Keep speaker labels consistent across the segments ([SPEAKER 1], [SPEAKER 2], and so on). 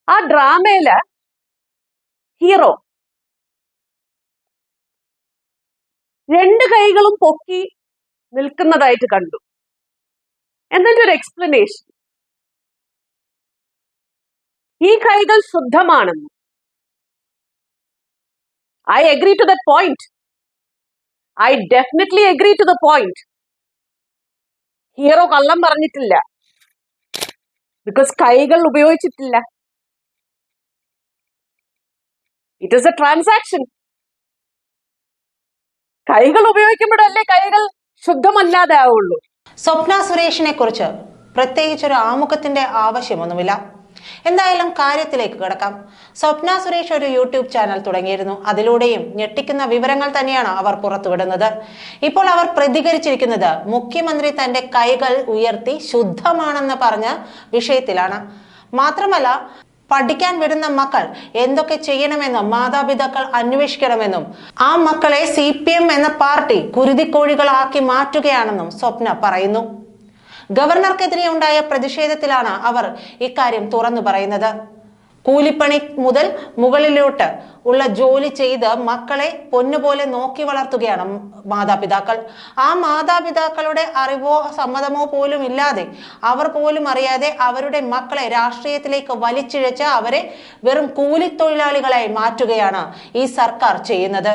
[SPEAKER 1] ആ ഡ്രാമയില് ഹീറോ രണ്ട് കൈകളും പൊക്കി നിൽക്കുന്നതായിട്ട് കണ്ടു. എന്നിട്ട് ഒരു എക്സ്പ്ലനേഷൻ, ഈ കൈകൾ ശുദ്ധമാണെന്ന്. I agree to that point. I definitely agree to the point. Hero കള്ളം പറഞ്ഞിട്ടില്ല, ബിക്കോസ് കൈകൾ ഉപയോഗിച്ചിട്ടില്ല. It is A transaction. കൈകൾ ഉപയോഗിക്കുമ്പോഴല്ലേ കൈകൾ ശുദ്ധമല്ലാതെ ആവുള്ളൂ.
[SPEAKER 2] സ്വപ്ന സുരേഷിനെ കുറിച്ച് പ്രത്യേകിച്ച് ഒരു ആമുഖത്തിന്റെ ആവശ്യമൊന്നുമില്ല. എന്തായാലും കാര്യത്തിലേക്ക് കിടക്കാം. സ്വപ്ന സുരേഷ് ഒരു യൂട്യൂബ് ചാനൽ തുടങ്ങിയിരുന്നു. അതിലൂടെയും ഞെട്ടിക്കുന്ന വിവരങ്ങൾ തന്നെയാണ് അവർ പുറത്തുവിടുന്നത്. ഇപ്പോൾ അവർ പ്രതികരിച്ചിരിക്കുന്നത് മുഖ്യമന്ത്രി തന്റെ കൈകൾ ഉയർത്തി ശുദ്ധമാണെന്ന് പറഞ്ഞ വിഷയത്തിലാണ്. മാത്രമല്ല, പഠിക്കാൻ വിടുന്ന മക്കൾ എന്തൊക്കെ ചെയ്യണമെന്നും മാതാപിതാക്കൾ അന്വേഷിക്കണമെന്നും ആ മക്കളെ CPM എന്ന പാർട്ടി കുരുതിക്കോഴികളാക്കി മാറ്റുകയാണെന്നും സ്വപ്ന പറയുന്നു. ഗവർണർക്കെതിരെ ഉണ്ടായ പ്രതിഷേധത്തിലാണ് അവർ ഇക്കാര്യം തുറന്നു പറയുന്നത്. കൂലിപ്പണി മുതൽ മുകളിലോട്ട് ഉള്ള ജോലി ചെയ്ത് മക്കളെ പൊന്നുപോലെ നോക്കി വളർത്തുകയാണ് മാതാപിതാക്കൾ. ആ മാതാപിതാക്കളുടെ അറിവോ സമ്മതമോ പോലും ഇല്ലാതെ, അവർ പോലും അറിയാതെ അവരുടെ മക്കളെ രാഷ്ട്രീയത്തിലേക്ക് വലിച്ചിഴച്ച് അവരെ വെറും കൂലിത്തൊഴിലാളികളായി മാറ്റുകയാണ് ഈ സർക്കാർ ചെയ്യുന്നത്.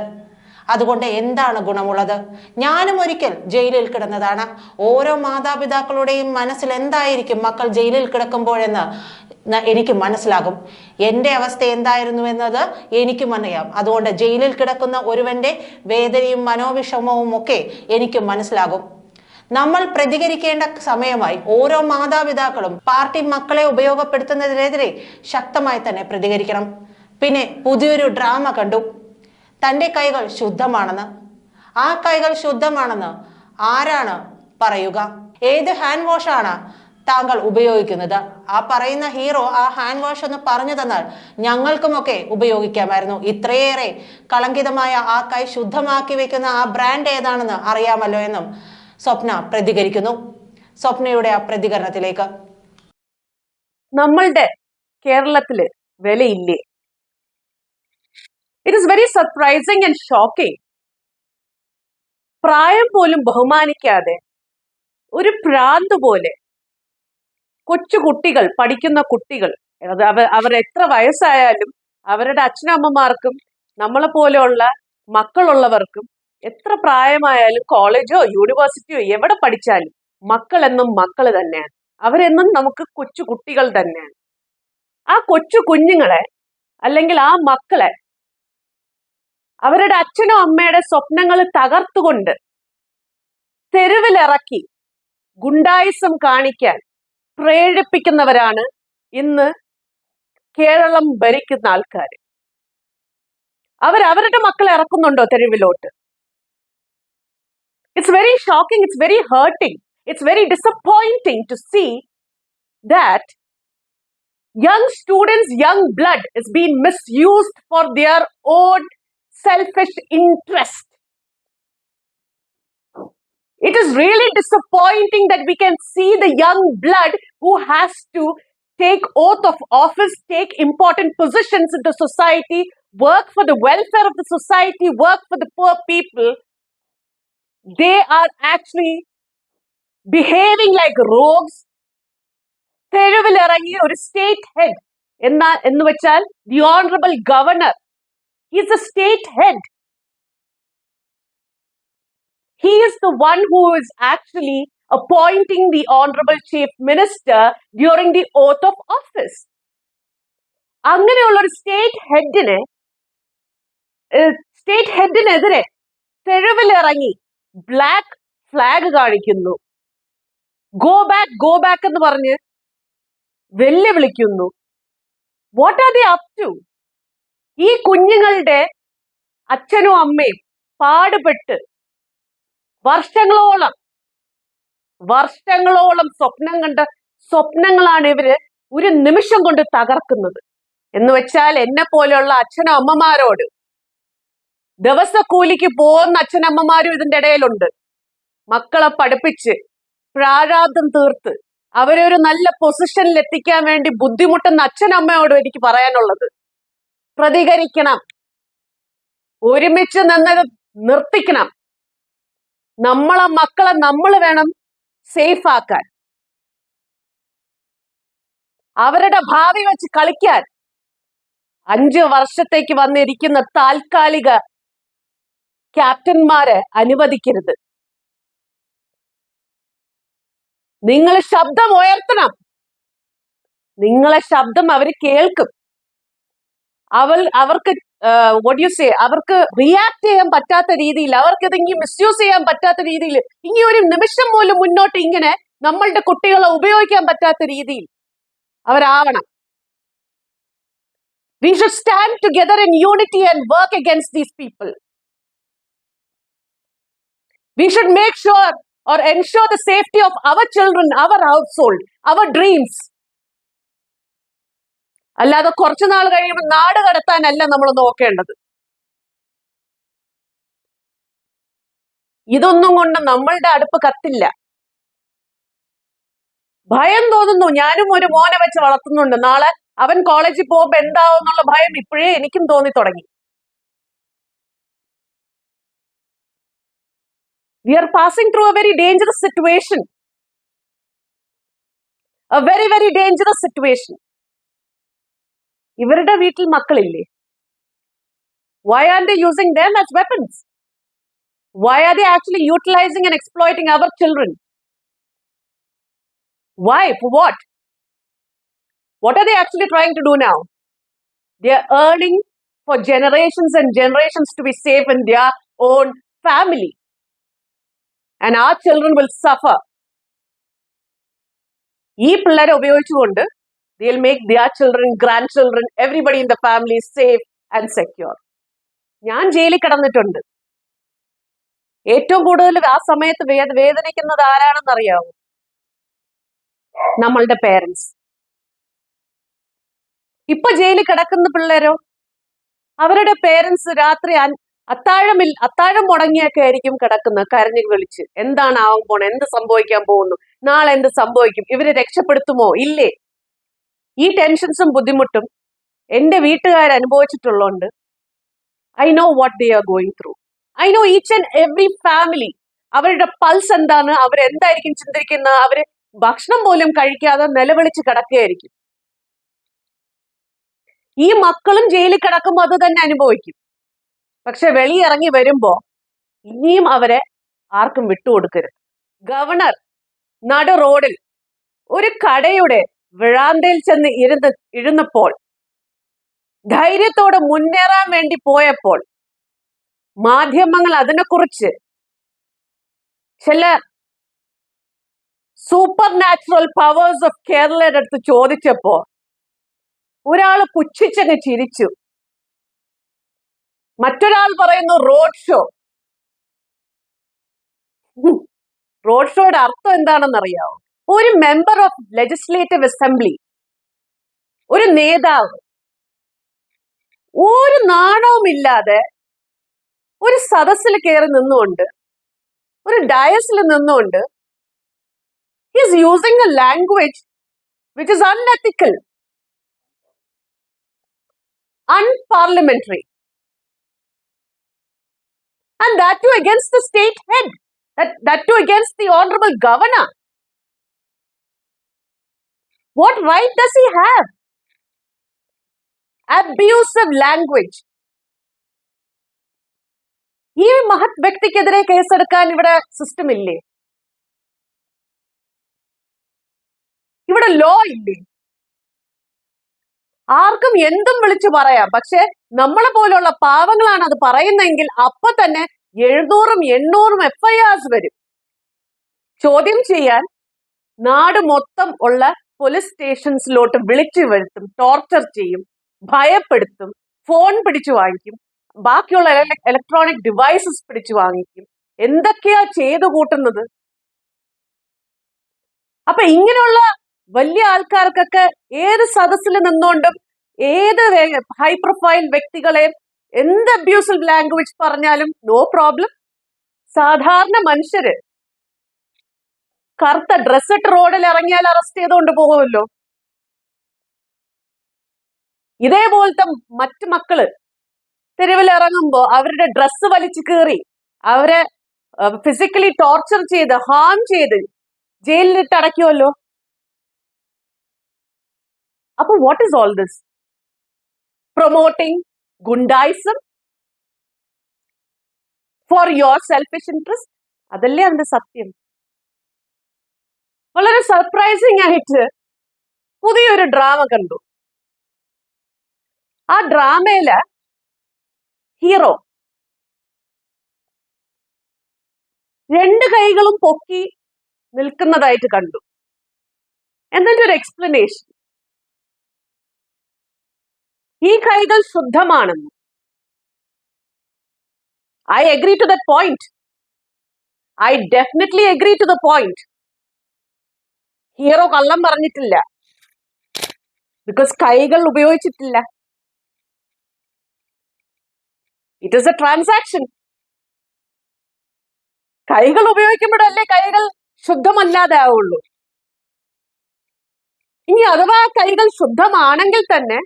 [SPEAKER 2] അതുകൊണ്ട് എന്താണ് ഗുണമുള്ളത്? ഞാനും ഒരിക്കൽ ജയിലിൽ കിടന്നതാണ്. ഓരോ മാതാപിതാക്കളുടെയും മനസ്സിൽ എന്തായിരിക്കും മക്കൾ ജയിലിൽ കിടക്കുമ്പോഴെന്ന് എനിക്ക് മനസ്സിലാകും. എൻ്റെ അവസ്ഥ എന്തായിരുന്നു എന്നത് എനിക്കും അറിയാം. അതുകൊണ്ട് ജയിലിൽ കിടക്കുന്ന ഒരുവന്റെ വേദനയും മനോവിഷമവും ഒക്കെ എനിക്ക് മനസ്സിലാകും. നമ്മൾ പ്രതികരിക്കേണ്ട സമയമായി. ഓരോ മാതാപിതാക്കളും പാർട്ടി മക്കളെ ഉപയോഗപ്പെടുത്തുന്നതിനെതിരെ ശക്തമായി തന്നെ പ്രതികരിക്കണം. പിന്നെ പുതിയൊരു ഡ്രാമ കണ്ടു. തൻ്റെ കൈകൾ ശുദ്ധമാണെന്ന്. ആ കൈകൾ ശുദ്ധമാണെന്ന് ആരാണ് പറയുക? ഏത് ഹാൻഡ് വാഷ് ആണ് താങ്കൾ ഉപയോഗിക്കുന്നത്? ആ പറയുന്ന ഹീറോ ആ ഹാൻഡ് വാഷ് ഒന്ന് പറഞ്ഞു തന്നാൽ ഞങ്ങൾക്കുമൊക്കെ ഉപയോഗിക്കാമായിരുന്നു. ഇത്രയേറെ കളങ്കിതമായ ആ കൈ ശുദ്ധമാക്കി വെക്കുന്ന ആ ബ്രാൻഡ് ഏതാണെന്ന് അറിയാമല്ലോ എന്നും സ്വപ്ന പ്രതികരിക്കുന്നു. സ്വപ്നയുടെ ആ പ്രതികരണത്തിലേക്ക്.
[SPEAKER 1] നമ്മളുടെ കേരളത്തില് വിലയില്ലേ? It is very surprising and shocking. പ്രായം പോലും ബഹുമാനിക്കാതെ ഒരു ഭ്രാന്ത് പോലെ കൊച്ചു കുട്ടികൾ, പഠിക്കുന്ന കുട്ടികൾ, അവർ എത്ര വയസ്സായാലും അവരുടെ അച്ഛനമ്മമാർക്കും നമ്മളെ പോലെയുള്ള മക്കളുള്ളവർക്കും എത്ര പ്രായമായാലും കോളേജോ യൂണിവേഴ്സിറ്റിയോ എവിടെ പഠിച്ചാലും മക്കൾ എന്നും മക്കൾ തന്നെയാണ്. അവരെന്നും നമുക്ക് കൊച്ചു കുട്ടികൾ തന്നെയാണ്. ആ കൊച്ചു കുഞ്ഞുങ്ങളെ അല്ലെങ്കിൽ ആ മക്കളെ അവരുടെ അച്ഛനോ അമ്മയുടെ സ്വപ്നങ്ങൾ തകർത്തുകൊണ്ട് തെരുവിലിറക്കി ഗുണ്ടായിസം കാണിക്കാൻ പ്രേരിപ്പിക്കുന്നവരാണ് ഇന്ന് കേരളം ഭരിക്കുന്ന ആൾക്കാർ. അവരുടെ മക്കളെ ഇറക്കുന്നുണ്ടോ തെരുവിലോട്ട്? It's very shocking, it's very hurting, it's very disappointing to see that young students, young blood is being misused for their own selfish interest. It is really disappointing that we can see the young blood who has to take oath of office, take important positions in the society, work for the welfare of the society, work for the poor people. They are actually behaving like rogues. തെരുവിലിറങ്ങി ഒരു state head എന്ന് വെച്ചാൽ the honourable governor, he is a state head. He is the one who is actually appointing the honorable chief minister during the oath of office. അങ്ങനെയുള്ള ഒരു state ഹെഡിനെതിരെ തെരുവിലിറങ്ങി black flag കാണിക്കുന്നു, go back എന്ന് പറഞ്ഞ് വെല്ലുവിളിക്കുന്നു. What are they up to? ഈ കുഞ്ഞുങ്ങളുടെ അച്ഛനും അമ്മയും പാടുപെട്ട് വർഷങ്ങളോളം സ്വപ്നം കണ്ട സ്വപ്നങ്ങളാണ് ഇവര് ഒരു നിമിഷം കൊണ്ട് തകർക്കുന്നത്. എന്ന് വെച്ചാൽ എന്നെ പോലെയുള്ള അച്ഛനും അമ്മമാരോട്, ദിവസക്കൂലിക്ക് പോകുന്ന അച്ഛനമ്മമാരും ഇതിന്റെ ഇടയിലുണ്ട്. മക്കളെ പഠിപ്പിച്ച് പ്രാരാബ്ദം തീർത്ത് അവരെ ഒരു നല്ല പൊസിഷനിൽ എത്തിക്കാൻ വേണ്ടി ബുദ്ധിമുട്ടുന്ന അച്ഛനമ്മയോടും എനിക്ക് പറയാനുള്ളത്, പ്രതികരിക്കണം, ഒരുമിച്ച് നിന്ന് നിർത്തിക്കണം. നമ്മളെ മക്കളെ നമ്മൾ വേണം സേഫ് ആക്കാൻ. അവരുടെ ഭാവി വെച്ച് കളിക്കാൻ 5 വർഷത്തേക്ക് വന്നിരിക്കുന്ന താൽക്കാലിക ക്യാപ്റ്റന്മാരെ അനുവദിക്കരുത്. നിങ്ങൾ ശബ്ദം ഉയർത്തണം. നിങ്ങളെ ശബ്ദം അവർ കേൾക്കും. അവർക്ക് അവർക്ക് റിയാക്ട് ചെയ്യാൻ പറ്റാത്ത രീതിയിൽ, അവർക്ക് ഇത് ഇനി മിസ്യൂസ് ചെയ്യാൻ പറ്റാത്ത രീതിയിൽ, ഇനി ഒരു നിമിഷം പോലും മുന്നോട്ട് ഇങ്ങനെ നമ്മളുടെ കുട്ടികളെ ഉപയോഗിക്കാൻ പറ്റാത്ത രീതിയിൽ അവരാവണം. We should stand together in unity and work against these people. We should make sure or ensure the safety of our children, our household, our dreams. അല്ലാതെ കുറച്ചു നാൾ കഴിയുമ്പോൾ നാട് കടത്താനല്ല നമ്മൾ നോക്കേണ്ടത്. ഇതൊന്നും കൊണ്ട് നമ്മളുടെ അടുപ്പ് കത്തില്ല. ഭയം തോന്നുന്നു. ഞാനും ഒരു മോനെ വെച്ച് വളർത്തുന്നുണ്ട്. നാളെ അവൻ കോളേജിൽ പോകുമ്പോ എന്താവും എന്നുള്ള ഭയം ഇപ്പോഴേ എനിക്കും തോന്നി തുടങ്ങി. We are passing through a very dangerous situation. A very, very dangerous situation. ഇവരുടെ വീട്ടിൽ മക്കളില്ലേ? Why aren't they using them as weapons? Why are they actually utilizing and exploiting our children? Why? For what? What are they actually trying to do now? They are earning for generations and generations to be safe in their own family. And our children will suffer. ഈ പിള്ളേരെ ഉപയോഗിച്ചുകൊണ്ട് they'll make their children, grandchildren, everybody in the family safe and secure. ഞാൻ ജയിലിൽ കിടന്നിട്ടുണ്ട്. ഏറ്റവും കൂടുതൽ ആ സമയത്ത് വേദനിക്കുന്നത് ആരാണെന്ന് അറിയാമോ? നമ്മളുടെ പേരൻസ്. ഇപ്പൊ ജയിലിൽ കിടക്കുന്ന പിള്ളേരോ, അവരുടെ പേരൻസ് രാത്രി അത്താഴം മുടങ്ങിയൊക്കെ ആയിരിക്കും കിടക്കുന്നത്, കരഞ്ഞു വിളിച്ച്. എന്താണ് ആവാൻ പോണെ, എന്ത് സംഭവിക്കാൻ പോകുന്നു, നാളെ എന്ത് സംഭവിക്കും, ഇവരെ രക്ഷപ്പെടുത്തുമോ ഇല്ലേ? ഈ ടെൻഷൻസും ബുദ്ധിമുട്ടും എന്റെ വീട്ടുകാർ അനുഭവിച്ചിട്ടുള്ളതുകൊണ്ട് I know what they are going through. I know each and every family. അവരുടെ പൾസ് എന്താണ്, അവരെന്തായിരിക്കും ചിന്തിക്കുന്നത്. അവര് ഭക്ഷണം പോലും കഴിക്കാതെ നിലവിളിച്ച് കിടക്കുകയായിരിക്കും. ഈ മക്കളും ജയിലിൽ കിടക്കുമ്പോൾ അത് തന്നെ അനുഭവിക്കും. പക്ഷെ വെളിയിറങ്ങി വരുമ്പോ ഇനിയും അവരെ ആർക്കും വിട്ടുകൊടുക്കരുത്. ഗവർണർ നടു റോഡിൽ ഒരു കടയുടെ വിഴാന്തയിൽ ചെന്ന് ഇരുന്നപ്പോൾ, ധൈര്യത്തോടെ മുന്നേറാൻ വേണ്ടി പോയപ്പോൾ, മാധ്യമങ്ങൾ അതിനെക്കുറിച്ച് ചില സൂപ്പർ നാച്ചുറൽ പവേഴ്സ് ഓഫ് കേരളയുടെ അടുത്ത് ചോദിച്ചപ്പോ ഒരാൾ പുച്ഛിച്ചങ്ങ് ചിരിച്ചു. മറ്റൊരാൾ പറയുന്നു റോഡ് ഷോ. റോഡ് ഷോയുടെ അർത്ഥം എന്താണെന്നറിയാവോ? ഒരു മെമ്പർ ഓഫ് ലെജിസ്ലേറ്റീവ് അസംബ്ലി, ഒരു നേതാവ്, ഒരു നാണവുമില്ലാതെ ഒരു സദസ്സിൽ കയറി നിന്നുകൊണ്ട്, ഒരു ഡയസിൽ നിന്നുകൊണ്ട്, he is using a language which is unethical, unparliamentary, and that too against the state head, that too against the honorable governor. What right does he have? Abusive language. ഈ മഹത് വ്യക്തിക്കെതിരെ കേസെടുക്കാൻ ഇവിടെ സിസ്റ്റം ഇല്ലേ? ഇവിടെ ലോ ഇല്ലേ? ആർക്കും എന്തും വിളിച്ചു പറയാം. പക്ഷെ നമ്മളെ പോലുള്ള പാവങ്ങളാണ് അത് പറയുന്നതെങ്കിൽ അപ്പൊ തന്നെ 700-800 FIRs വരും. ചോദ്യം ചെയ്യാൻ നാട് മൊത്തം ഉള്ള പോലീസ് സ്റ്റേഷൻസിലോട്ട് വിളിച്ചു വരുത്തും, ടോർച്ചർ ചെയ്യും, ഭയപ്പെടുത്തും, ഫോൺ പിടിച്ചു വാങ്ങിക്കും, ബാക്കിയുള്ള ഇലക്ട്രോണിക് ഡിവൈസസ് പിടിച്ചു വാങ്ങിക്കും. എന്തൊക്കെയാ ചെയ്തു കൂട്ടുന്നത്? അപ്പൊ ഇങ്ങനെയുള്ള വലിയ ആൾക്കാർക്കൊക്കെ ഏത് സദസ്സിൽ നിന്നുകൊണ്ടും ഏത് ഹൈ പ്രൊഫൈൽ വ്യക്തികളെ എന്ത് അബ്യൂസീവ് ലാംഗ്വേജ് പറഞ്ഞാലും നോ പ്രോബ്ലം. സാധാരണ മനുഷ്യര് കറുത്ത ഡ്രസ് ഇട്ട് റോഡിൽ ഇറങ്ങിയാൽ അറസ്റ്റ് ചെയ്തുകൊണ്ട് പോകുമല്ലോ. ഇതേപോലത്തെ മറ്റു മക്കള് തെരുവിൽ ഇറങ്ങുമ്പോ അവരുടെ ഡ്രസ്സ് വലിച്ചു കീറി അവരെ ഫിസിക്കലി ടോർച്ചർ ചെയ്ത് ഹാം ചെയ്ത് ജയിലിലിട്ട് അടയ്ക്കുമല്ലോ. അപ്പൊ what is all this? Promoting ഗുണ്ടായിസം ഫോർ യുവർ സെൽഫിഷ് ഇൻട്രസ്റ്റ്. അതല്ലേ അതിന്റെ സത്യം. വളരെ സർപ്രൈസിങ് ആയിട്ട് പുതിയൊരു ഡ്രാമ കണ്ടു. ആ ഡ്രാമയില് ഹീറോ രണ്ട് കൈകളും പൊക്കി നിൽക്കുന്നതായിട്ട് കണ്ടു. എന്നിട്ട് ഒരു എക്സ്പ്ലനേഷൻ, ഈ കൈകൾ ശുദ്ധമാണെന്ന്. I agree to that point. I definitely agree to the point. Hero കള്ളം പറഞ്ഞിട്ടില്ല, ബിക്കോസ് കൈകൾ ഉപയോഗിച്ചിട്ടില്ല. It is A transaction. കൈകൾ ഉപയോഗിക്കുമ്പോഴല്ലേ കൈകൾ ശുദ്ധമല്ലാതെ ആവുള്ളൂ. ഇനി അഥവാ കൈകൾ ശുദ്ധമാണെങ്കിൽ തന്നെ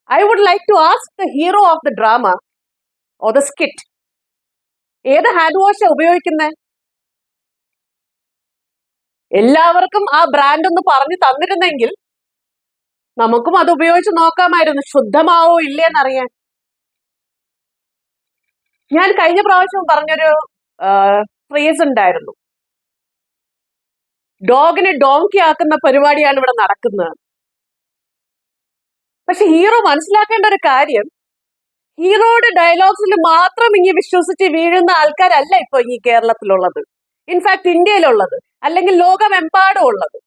[SPEAKER 1] I would like to ask the hero of the drama or the skit, ഏത് ഹാൻഡ് വാഷ് ഉപയോഗിക്കുന്നത്? എല്ലാവർക്കും ആ ബ്രാൻഡ് ഒന്ന് പറഞ്ഞു തന്നിരുന്നെങ്കിൽ നമുക്കും അത് ഉപയോഗിച്ച് നോക്കാമായിരുന്നു, ശുദ്ധമാവോ ഇല്ലേന്നറിയാൻ. ഞാൻ കഴിഞ്ഞ പ്രാവശ്യം പറഞ്ഞൊരു ഫ്രേസ് ഉണ്ടായിരുന്നു, ഡോഗിനെ ഡോങ്കി ആക്കുന്ന പരിപാടിയാണ് ഇവിടെ നടക്കുന്നത്. പക്ഷെ ഹീറോ മനസ്സിലാക്കേണ്ട ഒരു കാര്യം, ഹീറോയുടെ ഡയലോഗ്സിൽ മാത്രം ഇങ്ങനെ വിശ്വസിച്ച് വീഴുന്ന ആൾക്കാരല്ല ഇപ്പൊ ഈ കേരളത്തിലുള്ളത്, ഇൻഫാക്ട് ഇന്ത്യയിലുള്ളത്, അല്ലെങ്കിൽ ലോകമെമ്പാടും ഉള്ളത്.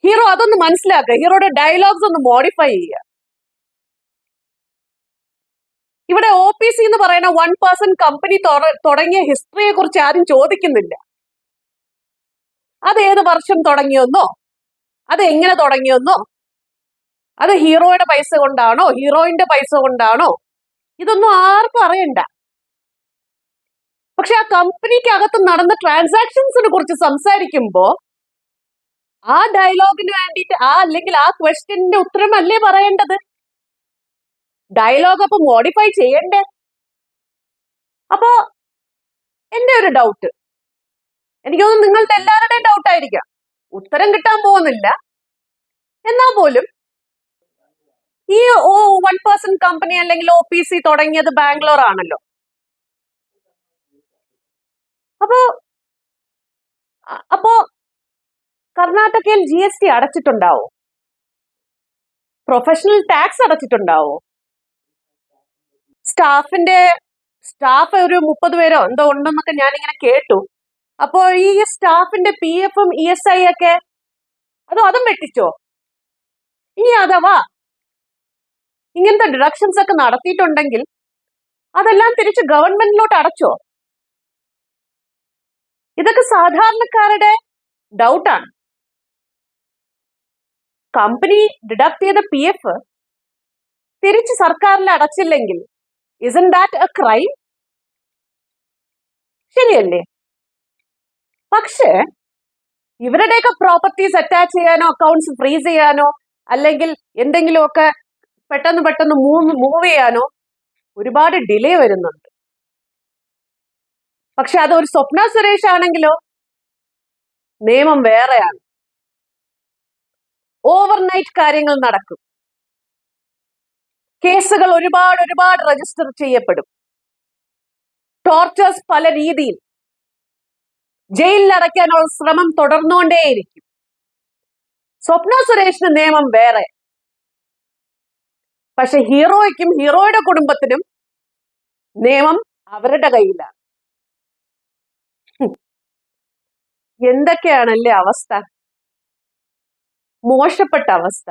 [SPEAKER 1] ഹീറോ അതൊന്ന് മനസ്സിലാക്കുക, ഹീറോയുടെ ഡയലോഗ്സ് ഒന്ന് മോഡിഫൈ ചെയ്യുക. ഇവിടെ OPC എന്ന് പറയുന്ന 1% കമ്പനി തുടങ്ങിയ ഹിസ്റ്ററിയെ കുറിച്ച് ആരും ചോദിക്കുന്നില്ല. അത് ഏത് വർഷം തുടങ്ങിയെന്നോ, അത് എങ്ങനെ തുടങ്ങിയെന്നോ, അത് ഹീറോയുടെ പൈസ കൊണ്ടാണോ ഹീറോയിന്റെ പൈസ കൊണ്ടാണോ, ഇതൊന്നും ആർക്കും അറിയണ്ട. പക്ഷെ ആ കമ്പനിക്കകത്ത് നടന്ന ട്രാൻസാക്ഷൻസിനെ കുറിച്ച് സംസാരിക്കുമ്പോ ആ ഡയലോഗിന് വേണ്ടിയിട്ട് അല്ലെങ്കിൽ ആ ക്വസ്റ്റ്യന്റെ ഉത്തരമല്ലേ പറയേണ്ടത്? ഡയലോഗ് അപ്പൊ മോഡിഫൈ ചെയ്യണ്ടേ? അപ്പോ എന്റെ ഒരു ഡൗട്ട്, എനിക്ക് തോന്നുന്നു നിങ്ങളുടെ എല്ലാവരുടെയും ഡൗട്ട് ആയിരിക്കാം, ഉത്തരം കിട്ടാൻ പോകുന്നില്ല. എന്നാൽ പോലും ഈ 1% കമ്പനി അല്ലെങ്കിൽ OPC തുടങ്ങിയത് ബാംഗ്ലൂർ ആണല്ലോ. അപ്പോ കർണാടകയിൽ GST അടച്ചിട്ടുണ്ടാവോ? പ്രൊഫഷണൽ ടാക്സ് അടച്ചിട്ടുണ്ടാവോ? സ്റ്റാഫ് ഒരു 30 പേരോ എന്തോ ഉണ്ടെന്നൊക്കെ ഞാനിങ്ങനെ കേട്ടു. അപ്പോ ഈ സ്റ്റാഫിന്റെ PF-ഉം ESI ഒക്കെ അതും വെട്ടിച്ചോ? ഇനി അഥവാ ഇങ്ങനത്തെ ഡിഡക്ഷൻസ് ഒക്കെ നടത്തിയിട്ടുണ്ടെങ്കിൽ അതെല്ലാം തിരിച്ച് ഗവൺമെന്റിലോട്ട് അടച്ചോ? ഇതൊക്കെ സാധാരണക്കാരുടെ ഡൗട്ടാണ്. കമ്പനി ഡിഡക്ട് ചെയ്ത PF തിരിച്ച് സർക്കാരിൽ അടച്ചില്ലെങ്കിൽ isn't that a crime? ശരിയല്ലേ? പക്ഷേ ഇവരുടെയൊക്കെ പ്രോപ്പർട്ടീസ് അറ്റാച്ച് ചെയ്യാനോ അക്കൗണ്ട്സ് ഫ്രീസ് ചെയ്യാനോ അല്ലെങ്കിൽ എന്തെങ്കിലുമൊക്കെ പെട്ടെന്ന് മൂവ് ചെയ്യാനോ ഒരുപാട് ഡിലേ വരുന്നുണ്ട്. പക്ഷെ അതൊരു സ്വപ്ന സുരേഷ് ആണെങ്കിലോ നിയമം വേറെയാണ്. ഓവർനൈറ്റ് കാര്യങ്ങൾ നടക്കും, കേസുകൾ ഒരുപാട് രജിസ്റ്റർ ചെയ്യപ്പെടും, ടോർച്ചേഴ്സ് പല രീതിയിൽ, ജയിലിൽ അടയ്ക്കാനുള്ള ശ്രമം തുടർന്നുകൊണ്ടേയിരിക്കും. സ്വപ്ന സുരേഷിന് നിയമം വേറെ, പക്ഷെ ഹീറോയ്ക്കും ഹീറോയുടെ കുടുംബത്തിനും നിയമം അവരുടെ കയ്യിലാണ്. എന്തൊക്കെയാണല്ലേ അവസ്ഥ, മോശപ്പെട്ട അവസ്ഥ.